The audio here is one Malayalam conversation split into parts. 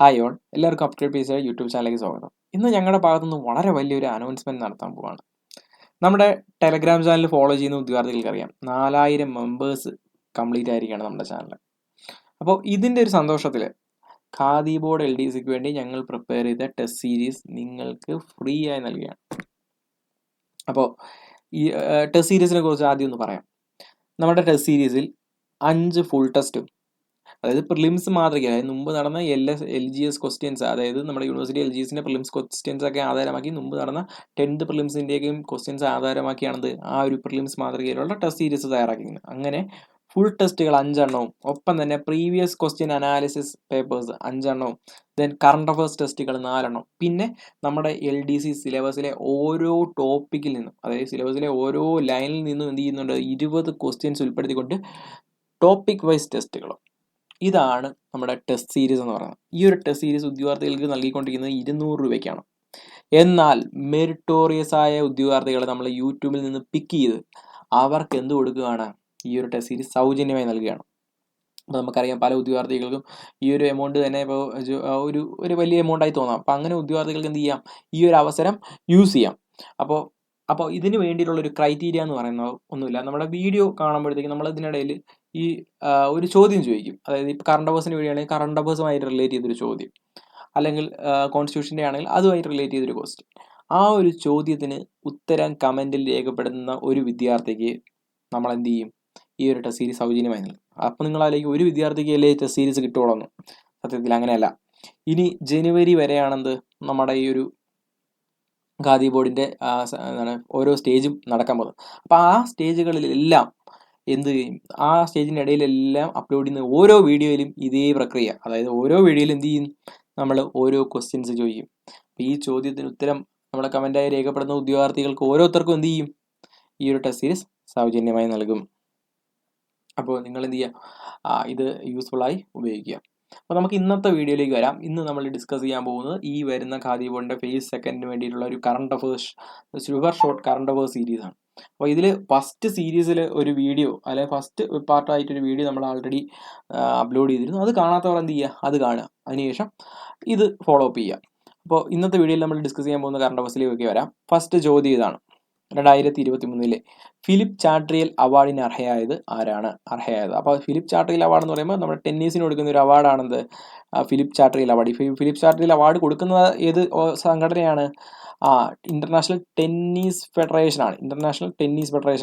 ഹായ് ഓൾ, എല്ലാവർക്കും അപ്ഡേറ്റ് പീസ് യൂട്യൂബ് ചാനലിലേക്ക് സ്വാഗതം. ഇന്ന് ഞങ്ങളുടെ ഭാഗത്തുനിന്ന് വളരെ വലിയൊരു അനൗൺസ്മെന്റ് നടത്താൻ പോവാണ്. നമ്മുടെ ടെലഗ്രാം ചാനൽ ഫോളോ ചെയ്യുന്ന ഉദ്യോഗാർത്ഥികൾക്കറിയാം 4000 മെമ്പേഴ്സ് കംപ്ലീറ്റ് ആയിരിക്കുകയാണ് നമ്മുടെ ചാനൽ. അപ്പോൾ ഇതിൻ്റെ ഒരു സന്തോഷത്തിൽ ഖാദി ബോർഡ് LDCക്ക് വേണ്ടി ഞങ്ങൾ പ്രിപ്പയർ ചെയ്ത ടെസ്റ്റ് സീരീസ് നിങ്ങൾക്ക് ഫ്രീ ആയി നൽകുകയാണ്. അപ്പോൾ ഈ ടെസ്റ്റ് സീരീസിനെ കുറിച്ച് ആദ്യം ഒന്ന് പറയാം. നമ്മുടെ ടെസ്റ്റ് സീരീസിൽ 5 ഫുൾ ടെസ്റ്റും, അതായത് പ്രിലിംസ് മാതൃക, അതായത് മുമ്പ് നടന്ന LGS ക്വസ്റ്റ്യൻസ്, അതായത് നമ്മുടെ യൂണിവേഴ്സിറ്റി LGSന്റെ പ്രിലിംസ് ക്വസ്റ്റ്യൻസ് ഒക്കെ ആധാരമാക്കി മുമ്പ് നടന്ന 10th പ്രിലിംസിൻ്റെയും ക്വസ്റ്റ്യൻസ് ആധാരമാക്കിയാണത് ആ ഒരു പ്രിലിംസ് മാതൃകയിലുള്ള ടെസ്റ്റ് സീരീസ് തയ്യാറാക്കിയിരുന്നത്. അങ്ങനെ ഫുൾ ടെസ്റ്റുകൾ 5 എണ്ണവും, ഒപ്പം തന്നെ പ്രീവിയസ് ക്വസ്റ്റ്യൻ അനാലിസിസ് പേപ്പേഴ്സ് 5 എണ്ണവും, ദെൻ കറണ്ട് അഫയേഴ്സ് ടെസ്റ്റുകൾ 4 എണ്ണം, പിന്നെ നമ്മുടെ LDC സിലബസിലെ ഓരോ ടോപ്പിക്കിൽ നിന്നും, അതായത് സിലബസിലെ ഓരോ ലൈനിൽ നിന്നും എന്ത് ചെയ്യുന്നുണ്ട്, 20 ക്വസ്റ്റ്യൻസ് ഉൾപ്പെടുത്തിക്കൊണ്ട് ടോപ്പിക് വൈസ് ടെസ്റ്റുകളും. ഇതാണ് നമ്മുടെ ടെസ്റ്റ് സീരീസ് എന്ന് പറയുന്നത്. ഈ ഒരു ടെസ്റ്റ് സീരീസ് ഉദ്യോഗാർത്ഥികൾക്ക് നൽകിക്കൊണ്ടിരിക്കുന്നത് 200 രൂപയ്ക്കാണ്. എന്നാൽ മെറിറ്റോറിയസ് ആയ ഉദ്യോഗാർത്ഥികളെ നമ്മൾ യൂട്യൂബിൽ നിന്ന് പിക്ക് ചെയ്ത് അവർക്ക് എന്ത് കൊടുക്കുകയാണ്, ഈ ഒരു ടെസ്റ്റ് സീരീസ് സൗജന്യമായി നൽകുകയാണ്. അപ്പോൾ നമുക്കറിയാം, പല ഉദ്യോഗാർത്ഥികൾക്കും ഈ ഒരു എമൗണ്ട് തന്നെ ഇപ്പോൾ ഒരു വലിയ എമൗണ്ടായി തോന്നാം. അപ്പോൾ അങ്ങനെ ഉദ്യോഗാർത്ഥികൾക്ക് എന്ത് ചെയ്യാം, ഈ ഒരു അവസരം യൂസ് ചെയ്യാം. അപ്പോൾ ഇതിന് വേണ്ടിയിട്ടുള്ളൊരു ക്രൈറ്റീരിയ എന്ന് പറയുന്നത് ഒന്നുമില്ല. നമ്മുടെ വീഡിയോ കാണുമ്പോഴത്തേക്കും നമ്മൾ ഇതിനിടയിൽ ഈ ഒരു ചോദ്യം ചോദിക്കും. അതായത് ഇപ്പോൾ കറണ്ട് അഫയേഴ്സിന് വേണ്ടിയാണെങ്കിൽ കറണ്ട് അഫയേഴ്സുമായിട്ട് റിലേറ്റ് ചെയ്തൊരു ചോദ്യം, അല്ലെങ്കിൽ കോൺസ്റ്റിറ്റ്യൂഷൻ്റെ ആണെങ്കിൽ അതുമായിട്ട് റിലേറ്റ് ചെയ്തൊരു ക്വസ്റ്റ്യൻ. ആ ഒരു ചോദ്യത്തിന് ഉത്തരം കമൻറ്റിൽ രേഖപ്പെടുത്തുന്ന ഒരു വിദ്യാർത്ഥിക്ക് നമ്മൾ എന്ത് ചെയ്യും, ഈ ഒരു ടെസ്റ്റ് സീരീസ് സൗജന്യമായി നൽകും. അപ്പോൾ നിങ്ങളാലേക്ക് ഒരു വിദ്യാർത്ഥിക്ക് അല്ലേ ടെസ്റ്റ് സീരീസ് കിട്ടുകയുള്ളൂ. സത്യത്തിൽ അങ്ങനെയല്ല. ഇനി ജനുവരി വരെയാണെന്ത് നമ്മുടെ ഈ ഒരു ഖാദി ബോർഡിൻ്റെ എന്താണ് ഓരോ സ്റ്റേജും നടക്കാൻ പോകുന്നത്. അപ്പോൾ ആ സ്റ്റേജുകളിലെല്ലാം എന്ത് ചെയ്യും, ആ സ്റ്റേജിൻ്റെ ഇടയിലെല്ലാം അപ്ലോഡ് ചെയ്യുന്ന ഓരോ വീഡിയോയിലും ഇതേ പ്രക്രിയ, അതായത് ഓരോ വീഡിയോയിലും എന്ത് ചെയ്യും, നമ്മൾ ഓരോ ക്വസ്റ്റ്യൻസ് ചോദിക്കും. അപ്പോൾ ഈ ചോദ്യത്തിന് ഉത്തരം നമ്മുടെ കമൻറ്റായി രേഖപ്പെടുന്ന ഉദ്യോഗാർത്ഥികൾക്ക് ഓരോരുത്തർക്കും എന്ത് ചെയ്യും, ഈ ഒരു ടെസ്റ്റ് സീരീസ് സൗജന്യമായി നൽകും. അപ്പോൾ നിങ്ങൾ എന്ത് ചെയ്യുക, ഇത് യൂസ്ഫുള്ളായി ഉപയോഗിക്കുക. അപ്പോൾ നമുക്ക് ഇന്നത്തെ വീഡിയോയിലേക്ക് വരാം. ഇന്ന് നമ്മൾ ഡിസ്കസ് ചെയ്യാൻ പോകുന്നത് ഈ വരുന്ന ഖാദി ബോർഡിൻ്റെ ഫേസ് സെക്കൻഡിന് വേണ്ടിയിട്ടുള്ള ഒരു current affairs super short current affairs സീരീസാണ്. അപ്പോൾ ഇതിൽ ഫസ്റ്റ് സീരീസിൽ ഒരു വീഡിയോ, അല്ലെങ്കിൽ ഫസ്റ്റ് പാർട്ടായിട്ടൊരു വീഡിയോ നമ്മൾ ആൾറെഡി അപ്ലോഡ് ചെയ്തിരുന്നു. അത് കാണാത്തവർ എന്ത് ചെയ്യുക, അത് കാണുക, അതിനുശേഷം ഇത് ഫോളോ അപ്പ് ചെയ്യുക. അപ്പോൾ ഇന്നത്തെ വീഡിയോയിൽ നമ്മൾ ഡിസ്കസ് ചെയ്യാൻ പോകുന്ന കറണ്ട് അഫയേഴ്സിലേക്ക് വരാം. ഫസ്റ്റ് ചോദ്യം ഇതാണ്: 2023 ഫിലിപ്പ് ചാട്രിയൽ അവാർഡിന് അർഹയായത് ആരാണ്? അപ്പോൾ ഫിലിപ്പ് ചാട്രിയൽ അവാർഡ് എന്ന് പറയുമ്പോൾ നമ്മുടെ ടെന്നീസിന് കൊടുക്കുന്ന ഒരു അവാർഡാണെന്ത്, ഫിലിപ്പ് ചാട്രിയൽ അവാർഡ്. ഫിലിപ്പ് ചാട്രിയൽ അവാർഡ് കൊടുക്കുന്നത് ഏത് സംഘടനയാണ്? ഇന്റർനാഷണൽ ടെന്നീസ് ഫെഡറേഷൻ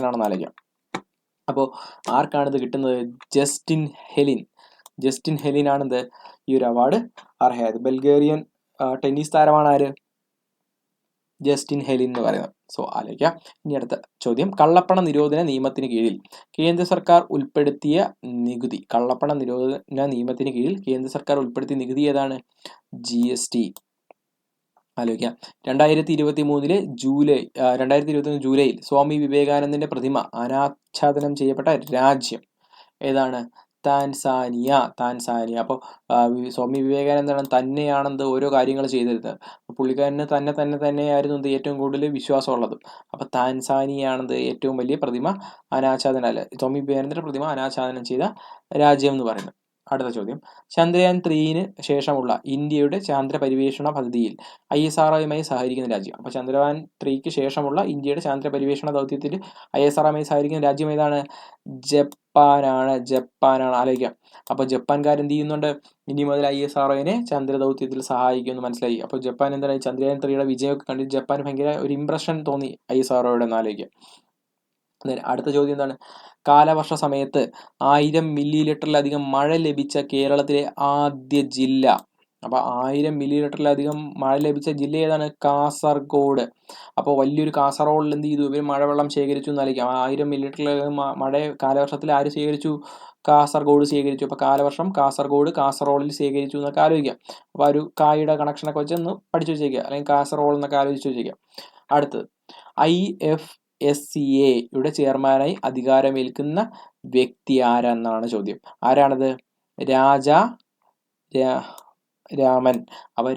ആണെന്ന് ആലോചിക്കാം. അപ്പോൾ ആർക്കാണിത് കിട്ടുന്നത്? ജസ്റ്റിൻ ഹെലിൻ ആണെന്ത് ഈ ഒരു അവാർഡ് അർഹയായത്. ബൾഗേറിയൻ ടെന്നീസ് താരമാണ് ആര്? ജസ്റ്റിൻ ഹെലിൻ എന്ന് പറയുന്നത്. സോ ആലോചിക്കാം. ഇനി അടുത്ത ചോദ്യം: കള്ളപ്പണ നിരോധന നിയമത്തിന് കീഴിൽ കേന്ദ്ര സർക്കാർ ഉൾപ്പെടുത്തിയ നികുതി. കള്ളപ്പണ നിരോധന നിയമത്തിന് കീഴിൽ കേന്ദ്ര സർക്കാർ ഉൾപ്പെടുത്തിയ നികുതി ഏതാണ്? GST. ആലോചിക്കാം. 2023 ജൂലൈയിൽ സ്വാമി വിവേകാനന്ദന്റെ പ്രതിമ അനാച്ഛാദനം ചെയ്യപ്പെട്ട രാജ്യം ഏതാണ്? താൻസാനിയ. അപ്പോൾ സ്വാമി വിവേകാനന്ദൻ തന്നെയാണെന്ത് ഓരോ കാര്യങ്ങൾ ചെയ്തിരുന്നത്. പുള്ളിക്കാരന് തന്നെയായിരുന്നു എന്ത് ഏറ്റവും കൂടുതൽ വിശ്വാസമുള്ളത്. അപ്പോൾ താൻസാനിയാണെന്ത് ഏറ്റവും വലിയ പ്രതിമ സ്വാമി വിവേകാനന്ദന്റെ പ്രതിമ അനാച്ഛാദനം ചെയ്ത രാജ്യം എന്ന് പറയുന്നത്. അടുത്ത ചോദ്യം: ചന്ദ്രയാൻ 3 ശേഷമുള്ള ഇന്ത്യയുടെ ചാന്ദ്ര പരിവേഷണ പദ്ധതിയിൽ ISROയുമായി സഹകരിക്കുന്ന രാജ്യം. അപ്പോൾ ചന്ദ്രയാൻ 3ക്ക് ശേഷമുള്ള ഇന്ത്യയുടെ ചാന്ദ്ര പരിവേഷണ ദൗത്യത്തിൽ ISROയുമായി സഹകരിക്കുന്ന രാജ്യം ഏതാണ്? ജപ്പാനാണ്. ആലോചിക്കാം. അപ്പോൾ ജപ്പാൻകാരെന്ത് ചെയ്യുന്നുണ്ട്, ഇനി മുതൽ ISROയെ ചന്ദ്ര ദൗത്യത്തിൽ സഹായിക്കുമെന്ന് മനസ്സിലായി. അപ്പോൾ ജപ്പാൻ എന്താണ് ചന്ദ്രയാൻ 3യുടെ വിജയമൊക്കെ കണ്ടിട്ട് ജപ്പാൻ ഭയങ്കര ഒരു ഇംപ്രഷൻ തോന്നി ISROയുടെ എന്ന് ആലോചിക്കാം. അടുത്ത ചോദ്യം എന്താണ്? കാലവർഷ സമയത്ത് 1000 മില്ലിലിറ്ററിലധികം മഴ ലഭിച്ച കേരളത്തിലെ ആദ്യ ജില്ല. അപ്പോൾ 1000 മില്ലിലിറ്ററിലധികം മഴ ലഭിച്ച ജില്ല ഏതാണ്? കാസർഗോഡ്. അപ്പോൾ വലിയൊരു കാസർഗോഡിൽ എന്ത് ചെയ്തു, ഇവർ മഴവെള്ളം ശേഖരിച്ചു എന്നായിരിക്കാം. 1000 മില്ലിലിറ്ററിലധികം മഴ കാലവർഷത്തിൽ ആര് ശേഖരിച്ചു? കാസർഗോഡ് ശേഖരിച്ചു. അപ്പോൾ കാലവർഷം കാസർഗോഡിൽ ശേഖരിച്ചു എന്നൊക്കെ ആലോചിക്കാം. അപ്പോൾ ഒരു കായുടെ കണക്ഷനൊക്കെ വെച്ചൊന്ന് പഠിച്ചു വെച്ചേക്കുക, അല്ലെങ്കിൽ കാസർഗോഡ് എന്നൊക്കെ ആലോചിച്ച് വെച്ചേക്കുക. അടുത്തത്: IFSCAയുടെ ചെയർമാനായി അധികാരമേൽക്കുന്ന വ്യക്തി ആരെന്നാണ് ചോദ്യം. ആരാണത്? രാജാരാമൻ. അപ്പോൾ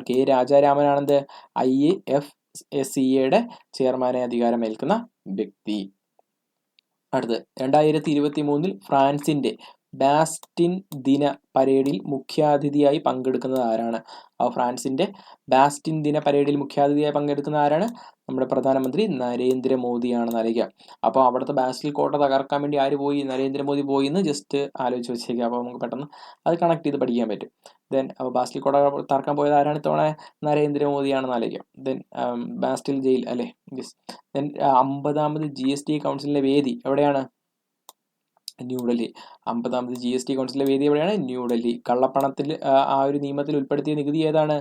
കെ രാജാരാമനാണെന്ത് IFSCAയുടെ ചെയർമാനായി അധികാരമേൽക്കുന്ന വ്യക്തി. അടുത്ത്: 2023 ഫ്രാൻസിന്റെ ബാസ്റ്റിൻ ദിന പരേഡിൽ മുഖ്യാതിഥിയായി പങ്കെടുക്കുന്നത് ആരാണ്? അപ്പോൾ ഫ്രാൻസിന്റെ ബാസ്റ്റിൻ ദിന പരേഡിൽ മുഖ്യാതിഥിയായി പങ്കെടുക്കുന്ന ആരാണ്? നമ്മുടെ പ്രധാനമന്ത്രി നരേന്ദ്രമോദിയാണെന്ന് അറിയിക്കുക. അപ്പോൾ അവിടുത്തെ ബാസ്റ്റിൽ കോട്ട തകർക്കാൻ വേണ്ടി ആര് പോയി? നരേന്ദ്രമോദി പോയി എന്ന് ജസ്റ്റ് ആലോചിച്ച് വെച്ചേക്കുക. അപ്പോൾ നമുക്ക് പെട്ടെന്ന് അത് കണക്ട് ചെയ്ത് പഠിക്കാൻ പറ്റും. ദെൻ അപ്പോൾ ബാസ്റ്റിൽ കോട്ട തകർക്കാൻ പോയത് ആരാണ് ഇത്തവണ? നരേന്ദ്രമോദിയാണെന്ന് ആലോചിക്കാം. ദെൻ ബാസ്റ്റിൽ ജയിൽ അല്ലേ? യെസ്. ദെൻ 50ാമത് GST കൗൺസിലിന്റെ വേദി എവിടെയാണ്? ന്യൂഡൽഹി. 50ാമത് GST കൗൺസിലിന്റെ വേദി എവിടെയാണ്? ന്യൂഡൽഹി. കള്ളപ്പണത്തിൽ ആ ഒരു നിയമത്തിൽ ഉൾപ്പെടുത്തിയ നികുതി ഏതാണ്?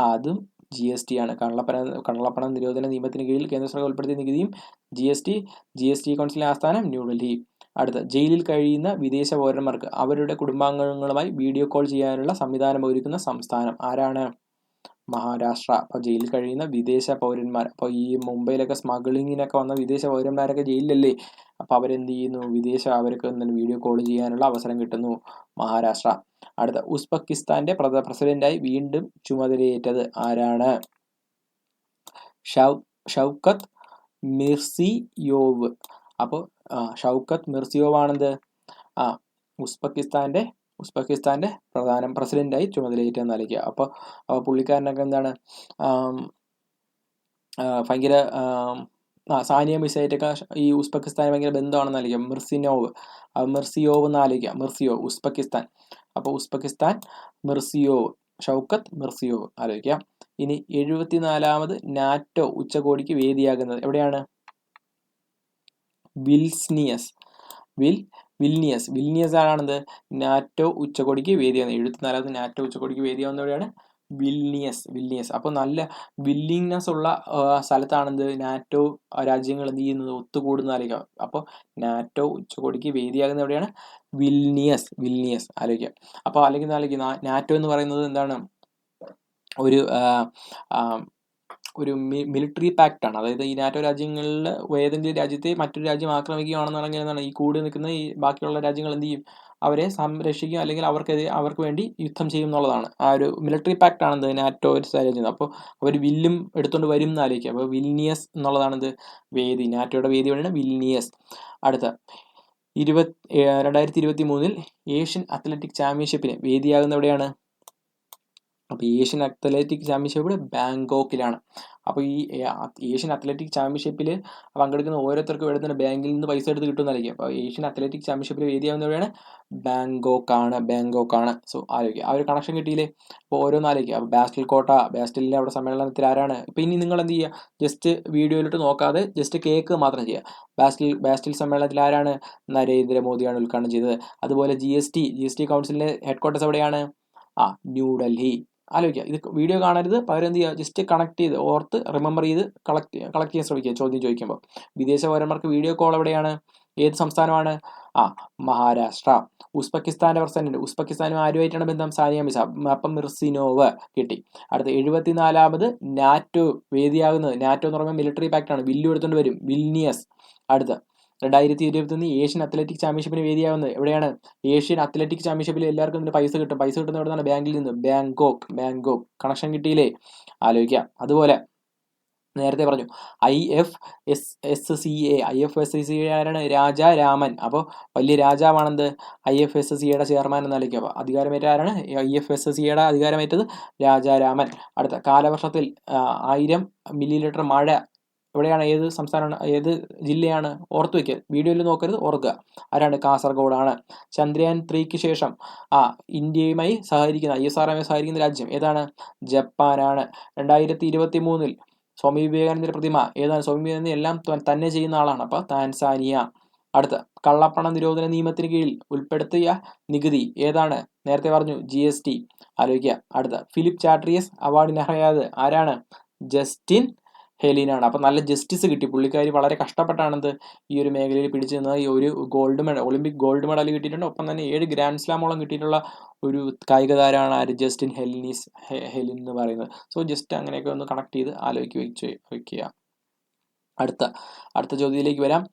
അതും GST ആണ്. കള്ളപ്പണ നിരോധന നിയമത്തിന് കീഴിൽ കേന്ദ്ര സർക്കാർ ഉൾപ്പെടുത്തിയ നികുതിയും GST കൗൺസിലിന്റെ ആസ്ഥാനം ന്യൂഡൽഹി. അടുത്ത, ജയിലിൽ കഴിയുന്ന വിദേശ പൗരന്മാർക്ക് അവരുടെ കുടുംബാംഗങ്ങളുമായി വീഡിയോ കോൾ ചെയ്യാനുള്ള സംവിധാനം ഒരുക്കുന്ന സംസ്ഥാനം ആരാണ്? മഹാരാഷ്ട്ര. അപ്പോൾ ജയിലിൽ കഴിയുന്ന വിദേശ പൗരന്മാർ, അപ്പോൾ ഈ മുംബൈയിലൊക്കെ സ്മഗ്ലിങ്ങിനൊക്കെ വന്ന വിദേശ പൗരന്മാരൊക്കെ ജയിലിലല്ലേ? അപ്പോൾ അവരെന്ത് ചെയ്യുന്നു? അവർക്ക് എന്താണ് വീഡിയോ കോൾ ചെയ്യാനുള്ള അവസരം കിട്ടുന്നു. മഹാരാഷ്ട്ര. അടുത്ത, ഉസ്ബെക്കിസ്ഥാന്റെ പ്രസിഡന്റായി വീണ്ടും ചുമതലയേറ്റത് ആരാണ്? ഷൗക്കത്ത് മിർസിയോവ്. അപ്പോൾ ഷൗക്കത്ത് മിർസിയോവ് ആണെന്ത്? ഉസ്ബെക്കിസ്ഥാന്റെ പ്രസിഡന്റായി ചുമതലയേറ്റെന്ന് അറിയിക്കുക. അപ്പോൾ പുള്ളിക്കാരനൊക്കെ എന്താണ് ഭയങ്കര സാനിയ മിർസയായിട്ടൊക്കെ ഈ ഉസ്ബെക്കിസ്ഥാൻ ഭയങ്കര ബന്ധമാണെന്ന് ആലോചിക്കുക. മിർസിയോവ് എന്ന് ആലോചിക്കുക. ഉസ്ബെക്കിസ്ഥാൻ. അപ്പോൾ ഉസ്ബെക്കിസ്ഥാൻ മിർസിയോവ്, ഷൗക്കത്ത് മിർസിയോവ് ആലോചിക്കുക. ഇനി 74ാമത് നാറ്റോ ഉച്ചകോടിക്ക് വേദിയാകുന്നത് എവിടെയാണ്? വിൽനിയസ് ആണെന്ത്? നാറ്റോ ഉച്ചകോടിക്ക് വേദിയാകുന്നത്. 74ാമത് നാറ്റോ ഉച്ചകോടിക്ക് വേദിയാകുന്ന എവിടെയാണ്? വിൽനിയസ്. അപ്പോൾ നല്ല വില്ലിങ്നെസ് ഉള്ള സ്ഥലത്താണെന്ത്? നാറ്റോ രാജ്യങ്ങൾ എന്ത് ചെയ്യുന്നത്? ഒത്തുകൂടുന്ന ആലോചിക്കുക. അപ്പോൾ നാറ്റോ ഉച്ചകോടിക്ക് വേദിയാകുന്ന എവിടെയാണ്? വിൽനിയസ് ആലോചിക്കുക. അപ്പോൾ അല്ലെങ്കിൽ നാറ്റോ എന്ന് പറയുന്നത് എന്താണ്? ഒരു മിലിറ്ററി പാക്ട് ആണ്. അതായത് ഈ നാറ്റോ രാജ്യങ്ങളിൽ ഏതെങ്കിലും രാജ്യത്തെ മറ്റൊരു രാജ്യം ആക്രമിക്കുകയാണെന്നുണ്ടെങ്കിൽ എന്താണ്? ഈ കൂടി നിൽക്കുന്ന ഈ ബാക്കിയുള്ള രാജ്യങ്ങൾ എന്ത് ചെയ്യും? അവരെ സംരക്ഷിക്കും, അല്ലെങ്കിൽ അവർക്ക് വേണ്ടി യുദ്ധം ചെയ്യും എന്നുള്ളതാണ്. ആ ഒരു മിലിറ്ററി പാക്ട് ആണെന്ത്? നാറ്റോ ചെയ്യുന്നത്. അപ്പോൾ അവർ വില്ലും എടുത്തുകൊണ്ട് വരും എന്ന് ആലോചിക്കുക. അപ്പോൾ വിൽനിയസ് എന്നുള്ളതാണെന്ത്? വേദി. നാറ്റോയുടെ വേദി എവിടെയാണ്? വിൽനിയസ്. അടുത്ത, 2023 ഏഷ്യൻ അത്ലറ്റിക് ചാമ്പ്യൻഷിപ്പിന് വേദിയാകുന്ന എവിടെയാണ്? അപ്പോൾ ഏഷ്യൻ അത്ലറ്റിക് ചാമ്പ്യൻഷിപ്പ് ബാങ്കോക്കിലാണ്. അപ്പോൾ ഈ ഏഷ്യൻ അത്ലറ്റിക് ചാമ്പ്യൻഷിപ്പിൽ പങ്കെടുക്കുന്ന ഓരോരുത്തർക്കും ഇവിടെ തന്നെ ബാങ്കിൽ നിന്ന് പൈസ എടുത്ത് കിട്ടുന്നതായിരിക്കും. അപ്പോൾ ഏഷ്യൻ അത്ലറ്റിക് ചാമ്പ്യൻഷിപ്പിൽ വേദിയാവുന്നവരാണ് ബാങ്കോക്കാണ്. സോ ആലോചിക്കുക. ആ ഒരു കണക്ഷൻ കിട്ടിയില്ലേ? അപ്പോൾ ഓരോന്ന് ആലോചിക്കുക. അപ്പോൾ ബാസ്റ്റിലിൻ്റെ അവിടെ സമ്മേളനത്തിൽ ആരാണ്? ഇപ്പോൾ ഇനി നിങ്ങൾ എന്ത് ചെയ്യുക? ജസ്റ്റ് വീഡിയോയിലിട്ട് നോക്കാതെ ജസ്റ്റ് കേക്ക് മാത്രം ചെയ്യുക. ബാസ്റ്റിൽ സമ്മേളനത്തിൽ ആരാണ്? നരേന്ദ്രമോദിയാണ് ഉദ്ഘാടനം ചെയ്തത്. അതുപോലെ GST കൗൺസിലിൻ്റെ ഹെഡ് ക്വാർട്ടേഴ്സ് എവിടെയാണ്? ന്യൂഡൽഹി. ആലോചിക്കുക. ഇത് വീഡിയോ കാണരുത്, പകരം എന്ത് ചെയ്യുക? ജസ്റ്റ് കണക്ട് ചെയ്ത് ഓർത്ത് റിമെമ്പർ ചെയ്ത് കളക്ട് ചെയ്യാൻ ശ്രമിക്കുക ചോദ്യം ചോദിക്കുമ്പോൾ. വിദേശ പൗരന്മാർക്ക് വീഡിയോ കോൾ എവിടെയാണ്? ഏത് സംസ്ഥാനമാണ്? മഹാരാഷ്ട്ര. ഉസ്ബെക്കിസ്ഥാന്റെ പ്രസിഡന്റ്. ഉസ്ബെക്കിസ്ഥാനും ആരുമായിട്ടാണ് ബന്ധം? സാനിയ മിർസ. അപ്പം മിർസിനോവ് കിട്ടി. അടുത്ത, 74ാമത് നാറ്റോ വേദിയാകുന്നത്. നാറ്റോ എന്ന് പറയുമ്പോൾ മിലിറ്ററി പാക്ട് ആണ്. വില്ലു എടുത്തുകൊണ്ട് വരും. വിൽനിയസ്. അടുത്ത, 2021 ഏഷ്യൻ അത്ലറ്റിക് ചാമ്പ്യൻഷിപ്പിന് വേദിയാവുന്നത് എവിടെയാണ്? ഏഷ്യൻ അത്ലറ്റിക് ചാമ്പ്യൻഷിപ്പിൽ എല്ലാവർക്കും ഇതിന് പൈസ കിട്ടും. പൈസ കിട്ടുന്ന എവിടെ നിന്നാണ്? ബാങ്കിൽ നിന്ന്. ബാങ്കോക്ക്. കണക്ഷൻ കിട്ടിയില്ലേ? ആലോചിക്കാം. അതുപോലെ നേരത്തെ പറഞ്ഞു IFSCA ആരാണ്? രാജാരാമൻ. അപ്പോൾ വലിയ രാജാവാണെന്ത്? IFSCയുടെ ചെയർമാൻ എന്ന് ആലോചിക്കുക. അപ്പോൾ അധികാരമേറ്റ ആരാണ്? IFSCയുടെ അധികാരമേറ്റത് രാജാരാമൻ. അടുത്ത, കാലവർഷത്തിൽ 1000 മില്ലിലിറ്റർ മഴ എവിടെയാണ്? ഏത് സംസ്ഥാനമാണ്? ഏത് ജില്ലയാണ്? ഓർത്ത് വയ്ക്കുക. വീഡിയോയിൽ നോക്കരുത്, ഓർക്കുക. ആരാണ്? കാസർഗോഡാണ്. ചന്ദ്രയാൻ 3ക്ക് ശേഷം ഇന്ത്യയുമായി സഹകരിക്കുന്ന സഹകരിക്കുന്ന രാജ്യം ഏതാണ്? ജപ്പാനാണ്. 2023 സ്വാമി വിവേകാനന്ദന്റെ പ്രതിമ ഏതാണ്? സ്വാമി വിവേകാനന്ദ എല്ലാം തന്നെ ചെയ്യുന്ന ആളാണ്. അപ്പോൾ താൻസാനിയ. അടുത്ത, കള്ളപ്പണ നിരോധന നിയമത്തിന് കീഴിൽ ഉൾപ്പെടുത്തിയ നികുതി ഏതാണ്? നേരത്തെ പറഞ്ഞു GST. ആലോചിക്കുക. അടുത്ത, ഫിലിപ്പ് ചാട്രിയസ് അവാർഡിന് അർഹയായത് ആരാണ്? ജസ്റ്റിൻ ഹെലിനാണ്. അപ്പം നല്ല ജസ്റ്റിസ് കിട്ടി. പുള്ളിക്കാരി വളരെ കഷ്ടപ്പെട്ടാണെന്ത് ഈ ഒരു മേഖലയിൽ പിടിച്ചു നിന്നത്. ഈ ഒരു ഒളിമ്പിക് ഗോൾഡ് മെഡൽ കിട്ടിയിട്ടുണ്ട്. ഒപ്പം തന്നെ 7 ഗ്രാൻഡ് സ്ലാമോളം കിട്ടിയിട്ടുള്ള ഒരു കായിക താരമാണ് ആര്? ജസ്റ്റിൻ ഹെലിൻ എന്ന് പറയുന്നത്. സോ ജസ്റ്റ് അങ്ങനെയൊക്കെ ഒന്ന് കണക്ട് ചെയ്ത് വയ്ക്കുക. അടുത്ത ചോദ്യത്തിലേക്ക് വരാം.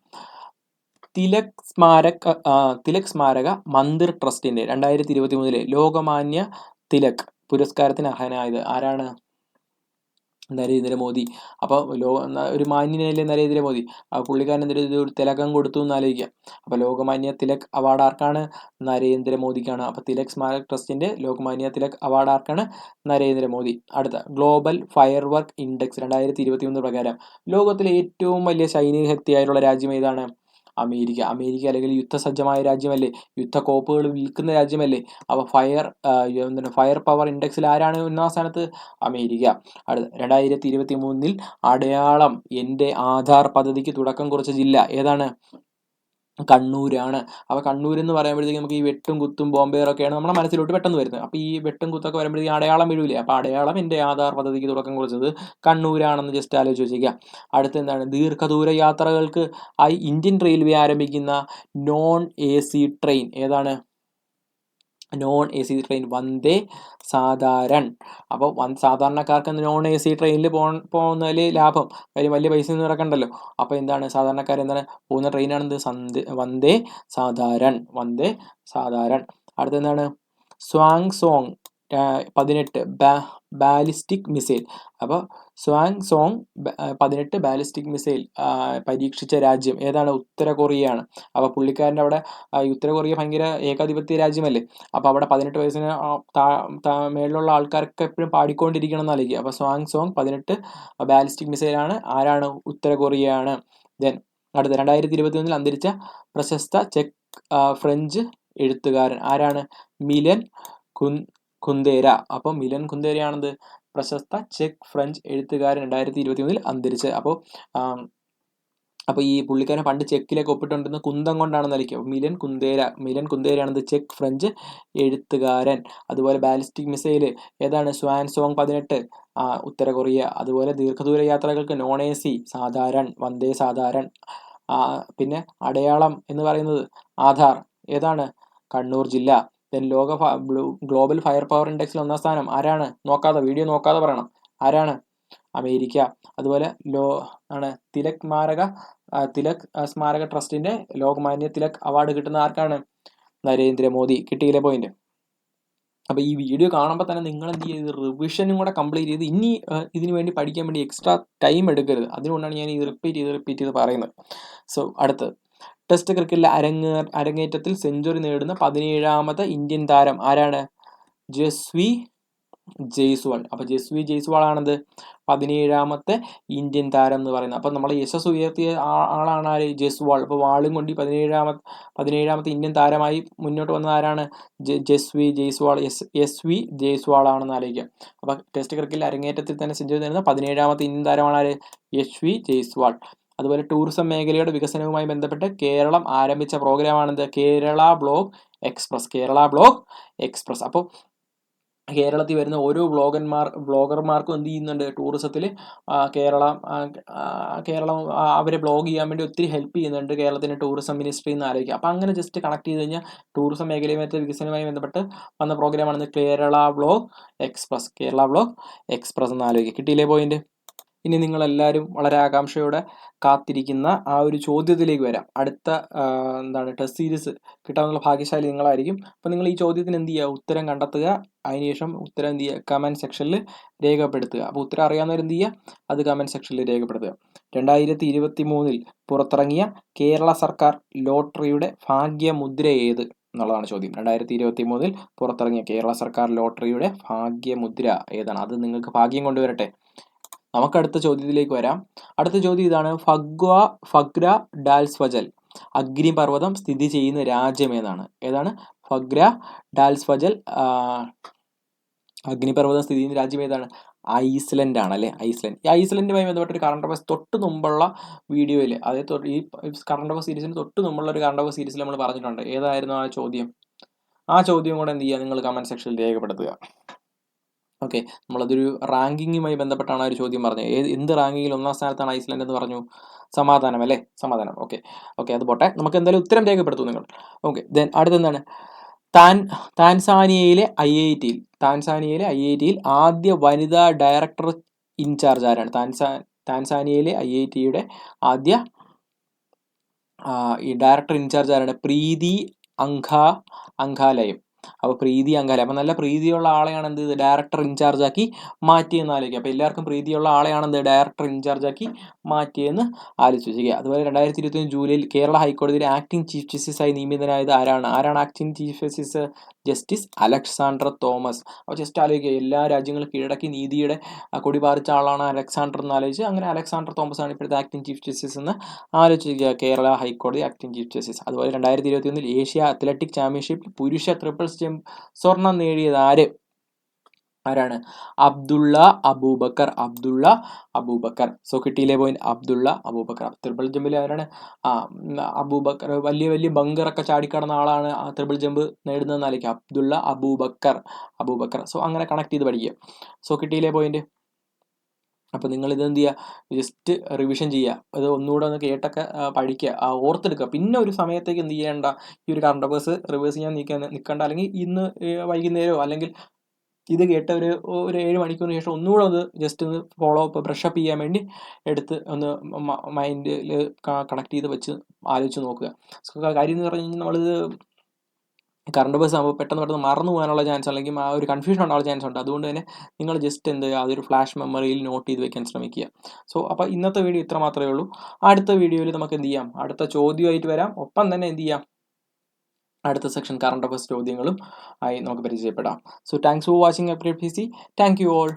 തിലക് സ്മാരക മന്ദിർ ട്രസ്റ്റിന്റെ 2023 ലോകമാന്യ തിലക് പുരസ്കാരത്തിന് അർഹനായത് ആരാണ്? നരേന്ദ്രമോദി. അപ്പോൾ ഒരു മാന്യനല്ലേ നരേന്ദ്രമോദി. പുള്ളിക്കാരൻ എന്തൊരു തിലകം കൊടുത്തു എന്ന് ആലോചിക്കുക. അപ്പോൾ ലോകമാന്യ തിലക് അവാർഡ് ആർക്കാണ്? നരേന്ദ്രമോദിക്കാണ്. അപ്പോൾ തിലക് സ്മാരക് ട്രസ്റ്റിന്റെ ലോകമാന്യ തിലക് അവാർഡ് ആർക്കാണ്? നരേന്ദ്രമോദി. അടുത്ത ഗ്ലോബൽ ഫയർ വർക്ക് ഇൻഡെക്സ് 2021 പ്രകാരം ലോകത്തിലെ ഏറ്റവും വലിയ സൈനിക ശക്തിയായിട്ടുള്ള രാജ്യം ഏതാണ്? അമേരിക്ക. അമേരിക്ക അല്ലെങ്കിൽ യുദ്ധസജ്ജമായ രാജ്യമല്ലേ, യുദ്ധക്കോപ്പുകൾ വിൽക്കുന്ന രാജ്യമല്ലേ. അപ്പോൾ ഫയർ പവർ ഇൻഡെക്സിൽ ആരാണ് 1-ാം സ്ഥാനത്ത്? അമേരിക്ക. അടുത്ത 2023 അടയാളം എൻ്റെ ആധാർ പദ്ധതിക്ക് തുടക്കം കുറിച്ച ജില്ല ഏതാണ്? കണ്ണൂരാണ്. അപ്പോൾ കണ്ണൂർ എന്ന് പറയുമ്പോഴത്തേക്ക് നമുക്ക് ഈ വെട്ടും കുത്തും ബോംബേറൊക്കെയാണ് നമ്മുടെ മനസ്സിലോട്ട് പെട്ടെന്ന് വരുന്നത്. അപ്പോൾ ഈ വെട്ടും കുത്തൊക്കെ വരുമ്പോഴത്തേക്ക് അടയാളം വീഴൂലേ. അപ്പോൾ അടയാളം എൻ്റെ ആധാർ പദ്ധതിക്ക് തുടക്കം കുറിച്ചത് കണ്ണൂരാണെന്ന് ജസ്റ്റ് ആലോചിച്ച് വെച്ചേക്കുക. അടുത്ത എന്താണ്? ദീർഘദൂര യാത്രകൾക്ക് ആയി ഇന്ത്യൻ റെയിൽവേ ആരംഭിക്കുന്ന നോൺ AC ട്രെയിൻ ഏതാണ്? നോൺ AC ട്രെയിൻ വന്ദേ സാധാരൺ. അപ്പോൾ സാധാരണക്കാർക്ക് നോൺ AC ട്രെയിനിൽ പോകുന്നതിൽ ലാഭം, കാര്യം വലിയ പൈസ ഒന്നും ഇറക്കണ്ടല്ലോ. അപ്പോൾ എന്താണ് സാധാരണക്കാർ എന്താണ് പോകുന്ന ട്രെയിനാണെന്ത്? വന്ദേ സാധാരൺ. വന്ദേ സാധാരൺ. അടുത്തെന്താണ്? Hwasong 18 ballistic missile. അപ്പോൾ സ്വാങ് സോങ് 18 ബാലിസ്റ്റിക് മിസൈൽ പരീക്ഷിച്ച രാജ്യം ഏതാണ്? ഉത്തര കൊറിയയാണ്. അപ്പോൾ പുള്ളിക്കാരൻ്റെ അവിടെ ഉത്തര കൊറിയ ഭയങ്കര ഏകാധിപത്യ രാജ്യമല്ലേ. അപ്പോൾ അവിടെ 18 വയസ്സിന് മേളിലുള്ള ആൾക്കാർക്ക് എപ്പോഴും പാടിക്കൊണ്ടിരിക്കണം എന്നായിരിക്കും. അപ്പോൾ സ്വാങ് സോങ് 18 ബാലിസ്റ്റിക് മിസൈലാണ്. ആരാണ്? ഉത്തര കൊറിയയാണ്. ദെൻ അടുത്ത 2021 അന്തരിച്ച പ്രശസ്ത ചെക്ക് ഫ്രഞ്ച് എഴുത്തുകാരൻ ആരാണ്? മിലൻ കുന്ദേര. അപ്പോൾ മിലൻ കുന്ദേരയാണെന്ത്? പ്രശസ്ത ചെക്ക് ഫ്രഞ്ച് എഴുത്തുകാരൻ 2021 അന്തരിച്ച്. അപ്പോൾ ഈ പുള്ളിക്കാരൻ പണ്ട് ചെക്കിലേക്ക് ഒപ്പിട്ടുകൊണ്ടിരുന്ന കുന്തം കൊണ്ടാണെന്ന് ആയിരിക്കും. മിലൻ കുന്ദേരയാണെന്ത്? ചെക്ക് ഫ്രഞ്ച് എഴുത്തുകാരൻ. അതുപോലെ ബാലിസ്റ്റിക് മിസൈൽ ഏതാണ്? സ്വാൻ സോങ് 18 ഉത്തര കൊറിയ. അതുപോലെ ദീർഘദൂര യാത്രകൾക്ക് നോൺ AC സാധാരൺ, വന്ദേ സാധാരൺ. പിന്നെ അടയാളം എന്ന് പറയുന്നത് ആധാർ ഏതാണ്? കണ്ണൂർ ജില്ല. ദെൻ ഗ്ലോബൽ ഫയർ പവർ ഇൻഡെക്സിൽ 1-ാം സ്ഥാനം ആരാണ്? വീഡിയോ നോക്കാതെ പറയണം. ആരാണ്? അമേരിക്ക. അതുപോലെ തിലക് സ്മാരക ട്രസ്റ്റിന്റെ ലോകമാന്യ തിലക് അവാർഡ് കിട്ടുന്ന ആർക്കാണ്? നരേന്ദ്രമോദി. കിട്ടിയില്ലേ പോയിന്റ്? അപ്പോൾ ഈ വീഡിയോ കാണുമ്പോൾ തന്നെ നിങ്ങൾ എന്ത് ചെയ്ത് റിവിഷനും കൂടെ കംപ്ലീറ്റ് ചെയ്ത് ഇനി ഇതിനു വേണ്ടി പഠിക്കാൻ വേണ്ടി എക്സ്ട്രാ ടൈം എടുക്കരുത്. അതുകൊണ്ടാണ് ഞാൻ ഇത് റിപ്പീറ്റ് ചെയ്ത് പറയുന്നത്. സോ അടുത്ത് ടെസ്റ്റ് ക്രിക്കറ്റിലെ അരങ്ങേറ്റത്തിൽ സെഞ്ചുറി നേടുന്ന 17ാമത്തെ ഇന്ത്യൻ താരം ആരാണ്? ജസ്വി ജയ്സ്വാൾ. അപ്പോൾ ജസ്വി ജയ്സ്വാൾ ആണെന്ത്? 17ാമത്തെ ഇന്ത്യൻ താരം എന്ന് പറയുന്നത്. അപ്പോൾ നമ്മളെ യശസ് ഉയർത്തിയ ആളാണ് ആര്? ജയ്സ്വാൾ. അപ്പോൾ വാളും കൊണ്ട് 17ാമത്തെ ഇന്ത്യൻ താരമായി മുന്നോട്ട് വന്നത് ആരാണ്? ജസ്വി ജയ്സ്വാൾ. എസ്.വി. ജയ്സ്വാൾ ആണെന്ന് ആലോചിക്കാം. അപ്പോൾ ടെസ്റ്റ് ക്രിക്കറ്റിൽ അരങ്ങേറ്റത്തിൽ തന്നെ സെഞ്ചുറി നേടുന്ന 17ാമത്തെ ഇന്ത്യൻ താരമാണ് ആര്? എസ്.വി. ജയ്സ്വാൾ. അതുപോലെ ടൂറിസം മേഖലയുടെ വികസനവുമായി ബന്ധപ്പെട്ട് കേരളം ആരംഭിച്ച പ്രോഗ്രാമാണെന്ത്? Kerala blog express. അപ്പോൾ കേരളത്തിൽ വരുന്ന ഓരോ ബ്ലോഗർമാർക്കും എന്ത് ചെയ്യുന്നുണ്ട്? ടൂറിസത്തിൽ കേരളം അവരെ ബ്ലോഗ് ചെയ്യാൻ വേണ്ടി ഒത്തിരി ഹെൽപ്പ് ചെയ്യുന്നുണ്ട് കേരളത്തിൻ്റെ ടൂറിസം മിനിസ്ട്രി എന്ന് ആലോചിക്കുക. അപ്പോൾ അങ്ങനെ ജസ്റ്റ് കണക്ട് ചെയ്ത് കഴിഞ്ഞാൽ ടൂറിസം മേഖലയുമായിട്ട് വികസനവുമായി ബന്ധപ്പെട്ട് വന്ന പ്രോഗ്രാമാണെന്ന് കേരള ബ്ലോഗ് എക്സ്പ്രസ് എന്ന് ആലോചിക്കുക. കിട്ടിയില്ലേ പോയിന്റ്? ഇനി നിങ്ങളെല്ലാവരും വളരെ ആകാംക്ഷയോടെ കാത്തിരിക്കുന്ന ആ ഒരു ചോദ്യത്തിലേക്ക് വരാം. അടുത്ത ടെസ്റ്റ് സീരീസ് കിട്ടാനുള്ള ഭാഗ്യശാലി നിങ്ങളായിരിക്കും. അപ്പോൾ നിങ്ങൾ ഈ ചോദ്യത്തിന് എന്ത് ചെയ്യുക? ഉത്തരം കണ്ടെത്തുക. അതിനുശേഷം ഉത്തരം എന്ത് ചെയ്യുക? കമൻറ്റ് സെക്ഷനിൽ രേഖപ്പെടുത്തുക. അപ്പോൾ ഉത്തരം അറിയാവുന്നവർ എന്ത് ചെയ്യുക? അത് കമൻറ്റ് സെക്ഷനിൽ രേഖപ്പെടുത്തുക. 2023 പുറത്തിറങ്ങിയ കേരള സർക്കാർ ലോട്ടറിയുടെ ഭാഗ്യമുദ്ര ഏത് എന്നുള്ളതാണ് ചോദ്യം. 2023 പുറത്തിറങ്ങിയ കേരള സർക്കാർ ലോട്ടറിയുടെ ഭാഗ്യമുദ്ര ഏതാണ്? അത് നിങ്ങൾക്ക് ഭാഗ്യം കൊണ്ടുവരട്ടെ. നമുക്ക് അടുത്ത ചോദ്യത്തിലേക്ക് വരാം. അടുത്ത ചോദ്യം ഇതാണ്: ഫഗ്ര ഡാൽസ്വജൽ അഗ്നിപർവ്വതം സ്ഥിതി ചെയ്യുന്ന രാജ്യം ഏതാണ്? ഫഗ്ര ഡാൽസ്വജൽ അഗ്നിപർവ്വതം സ്ഥിതി ചെയ്യുന്ന രാജ്യം ഏതാണ്? ഐസ്ലൻഡ് ആണ് അല്ലേ. ഐസ്ലൻഡ്. ഈ ഐസ്ലൻഡുമായി ബന്ധപ്പെട്ട ഒരു കറണ്ട് അഫയേഴ്സ് തൊട്ട് മുമ്പുള്ള വീഡിയോയിൽ, അതായത് ഈ കറണ്ട് അഫയേഴ്സ് സീരീസിന് തൊട്ട് മുമ്പുള്ള ഒരു കറണ്ട് അഫയേഴ്സ് സീരീസിൽ നമ്മൾ പറഞ്ഞിട്ടുണ്ട്. ഏതായിരുന്നു ആ ചോദ്യം? ആ ചോദ്യം കൂടെ എന്ത് ചെയ്യുക? നിങ്ങൾ കമൻറ്റ് സെക്ഷനിൽ രേഖപ്പെടുത്തുക. ഓക്കെ, നമ്മളതൊരു റാങ്കിങ്ങുമായി ബന്ധപ്പെട്ടാണ് ആ ഒരു ചോദ്യം പറഞ്ഞത്. എന്ത് റാങ്കിങ്ങിൽ 1-ാം സ്ഥാനത്താണ് ഐസ്ലൻഡ് എന്ന് പറഞ്ഞു? സമാധാനം അല്ലേ. സമാധാനം. ഓക്കെ, അത് പോട്ടെ. നമുക്ക് എന്തായാലും ഉത്തരം രേഖപ്പെടുത്തും നിങ്ങൾ. Okay, then അടുത്തെന്താണ്? താൻസാനിയയിലെ IITയിൽ ആദ്യ വനിതാ ഡയറക്ടർ ഇൻചാർജ് ആരാണ്? താൻസാനിയയിലെ IITയുടെ ആദ്യ ഈ ഡയറക്ടർ ഇൻചാർജ് ആരാണ്? പ്രീതി അങ്കാലയം. അപ്പോൾ പ്രീതി അങ്കാലി, അപ്പോൾ നല്ല പ്രീതിയുള്ള ആളെയാണ് എന്ത് ചെയ്ത് ഡയറക്ടർ ഇൻചാർജ് ആക്കി മാറ്റിയെന്ന് ആലോചിക്കുക. അപ്പോൾ എല്ലാവർക്കും പ്രീതിയുള്ള ആളെയാണ് എന്ത് ഡയറക്ടർ ഇൻചാർജ് ആക്കി മാറ്റിയെന്ന് ആലോചിച്ച് വെച്ചിരിക്കുക. അതുപോലെ 2021 ജൂലൈയിൽ കേരള ഹൈക്കോടതിയുടെ ആക്ടിംഗ് ചീഫ് ജസ്റ്റിസ് ആയി നിയമിതനായത് ആരാണ് acting chief justice? Justice Alexander Thomas. അപ്പോൾ ജസ്റ്റ് ആലോചിക്കുക, എല്ലാ രാജ്യങ്ങളും കീഴടക്കി നീതിയുടെ കൊടി പാറിച്ച ആളാണ് അലക്സാണ്ടർ എന്ന് ആലോചിച്ച്, അങ്ങനെ അലക്സാണ്ടർ തോമസ് ആണ് ഇപ്പോഴത്തെ ആക്ടിംഗ് ചീഫ് ജസ്റ്റിസ് എന്ന് ആലോചിക്കുക. കേരള ഹൈക്കോടതി ആക്ടിംഗ് ചീഫ് ജസ്റ്റിസ്. അതുപോലെ 2021 ഏഷ്യ അത്ലറ്റിക് ചാമ്പ്യൻഷിപ്പിൽ പുരുഷ ട്രിപ്പിൾസ് ജമ്പ് സ്വർണം നേടിയത് ആരാണ്? അബ്ദുള്ള അബൂബക്കർ. സോ കിട്ടിയില്ലേ പോയിന്റ്? അബ്ദുള്ള അബൂബക്കർ. ട്രിപ്പിൾ ജമ്പിൽ ആരാണ്? അബൂബക്കർ. വലിയ വലിയ ബങ്കറൊക്കെ ചാടിക്കടന്ന ആളാണ് ആ ട്രിപ്പിൾ ജമ്പ് നേടുന്നതെന്ന് ആലോചിക്കുക. അബ്ദുള്ള അബൂബക്കർ. സോ അങ്ങനെ കണക്ട് ചെയ്ത് പഠിക്കുക. സോ കിട്ടിയില്ലേ പോയിന്റ്? അപ്പോൾ നിങ്ങൾ ഇത് എന്ത് ചെയ്യുക, ജസ്റ്റ് റിവിഷൻ ചെയ്യുക, അത് ഒന്നുകൂടെ ഒന്ന് കേട്ടൊക്കെ പഠിക്കുക, ഓർത്തെടുക്കുക. പിന്നെ ഒരു സമയത്തേക്ക് എന്ത് ചെയ്യേണ്ട, ഈ ഒരു കറണ്ട് അഫയേഴ്സ് റിവേഴ്സ് ചെയ്യാൻ നിൽക്കണ്ട. അല്ലെങ്കിൽ ഇന്ന് വൈകുന്നേരമോ അല്ലെങ്കിൽ ഇത് കേട്ട ഒരു 7 മണിക്കൂറിന് ശേഷം ഒന്നുകൂടെ ഒന്ന് ജസ്റ്റ് ഒന്ന് ഫോളോ അപ്പ് ബ്രഷപ്പ് ചെയ്യാൻ വേണ്ടി എടുത്ത് ഒന്ന് മൈൻഡിൽ കണക്ട് ചെയ്ത് വെച്ച് ആലോചിച്ച് നോക്കുക. കാര്യം എന്ന് പറഞ്ഞു കഴിഞ്ഞാൽ നമ്മളിത് കറണ്ട് അഫയേഴ്സ് ആകുമ്പോൾ പെട്ടെന്ന് മറന്നു പോകാനുള്ള ചാൻസ്, അല്ലെങ്കിൽ ആ ഒരു കൺഫ്യൂഷൻ ഉണ്ടാകാനുള്ള ചാൻസ് ഉണ്ട്. അതുകൊണ്ട് തന്നെ നിങ്ങൾ ജസ്റ്റ് എന്ത് ചെയ്യുക, അതൊരു ഫ്ലാഷ് മെമ്മറിയിൽ നോട്ട് ചെയ്ത് വെക്കാൻ ശ്രമിക്കുക. സോ അപ്പോൾ ഇന്നത്തെ വീഡിയോ ഇത്ര മാത്രമേ ഉള്ളൂ. അടുത്ത വീഡിയോയിൽ നമുക്ക് എന്ത് ചെയ്യാം, അടുത്ത ചോദ്യമായിട്ട് വരാം. ഒപ്പം തന്നെ എന്ത് ചെയ്യാം, അടുത്ത സെക്ഷൻ കറണ്ട് അഫയേഴ്സ് ചോദ്യങ്ങളും ആയി നമുക്ക് പരിചയപ്പെടാം. So thanks for watching update PC. Thank you all.